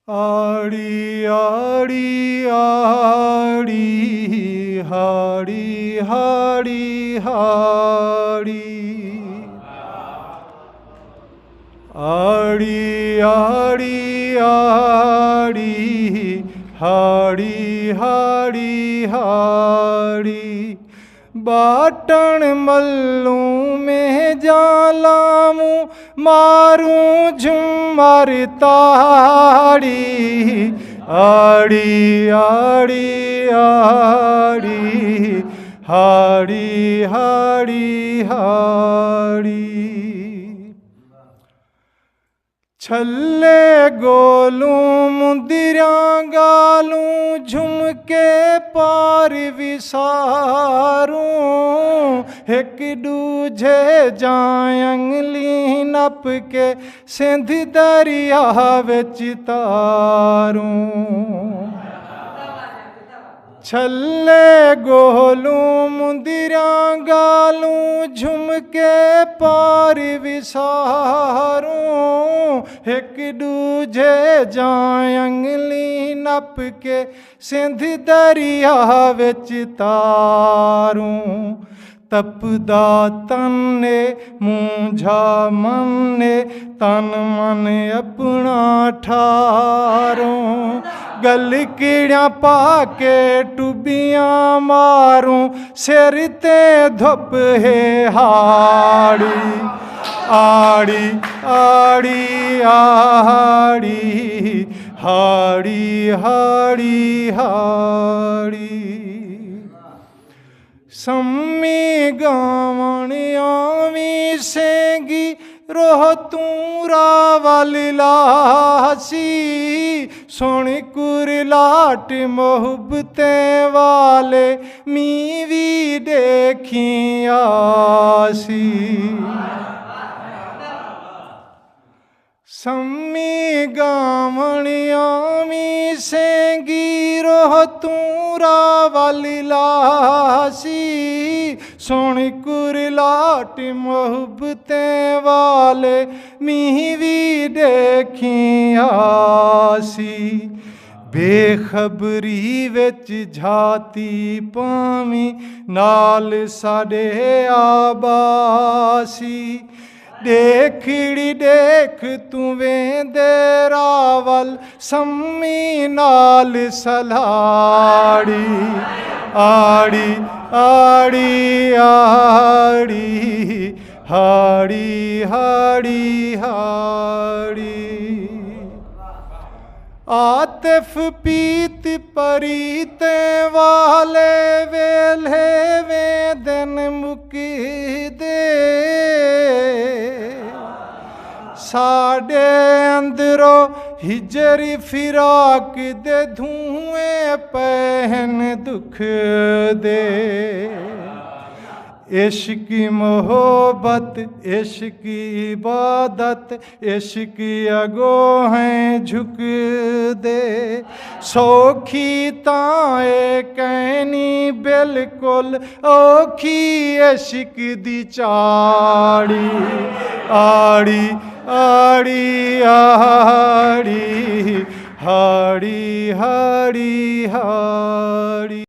आड़ी आड़ी आड़ी हाड़ी हाड़ी हाड़ी आड़ी आड़ी आड़ी हाड़ी हाड़ी हाड़ी बाटन मल्लू में जालामू मारूं झुमर ताड़ी आड़ी आड़ी आड़ी हाड़ी हाड़ी हाड़ी छल्ले गोलूं मुंदिरां गालूं झुमके पार विसारूं एक दूजे जायंगली नप के सिंध दरिया विच तारूं छल्ले गोलूं मुंदिरां गालूं झुमके पार विसारूं एक दूजे जायंगली नप के सिंध दरिया विच तारूं तपदा तने मूंझा मने तन मन अपना ठारूं गल कीड़ियां पाके टुबियां मारूं सिर ते धुप है हाड़ी आड़ी आड़ी आड़ी हाड़ी हाड़ी हाड़ी सम्मी गावण आवी सेंगी रोह तूं रावल लासी सोहणी कुरलाट मोहब्बतें वाले मी भी देखी आसी सम्मी गावण आवी सेंगी रोह तूं रावल लासी सोहणी कुरलाट मोहब्बतें वाले मी भी देखी आसी बेखबरी विच झाती पावी नाल साडे आबासी देखड़ी देख तू वेंदे रावल सम्मी नाल सलाड़ी आड़ी आड़ी आड़ी हाड़ी हाड़ी हाड़ी आतिफ पीत परीते वाले वेले वे दिन मुकदे साडे अंदरों हिजरी फिराक दे धुएं पहन दुख दे इश्क मोहब्बत इश्क इबादत इश्क अगो हैं झुक दे सौखी ताए कहनी बिल्कुल औखी इश्क दी चाड़ी आड़ी आड़ी आड़ी हाड़ी हाड़ी हाड़ी।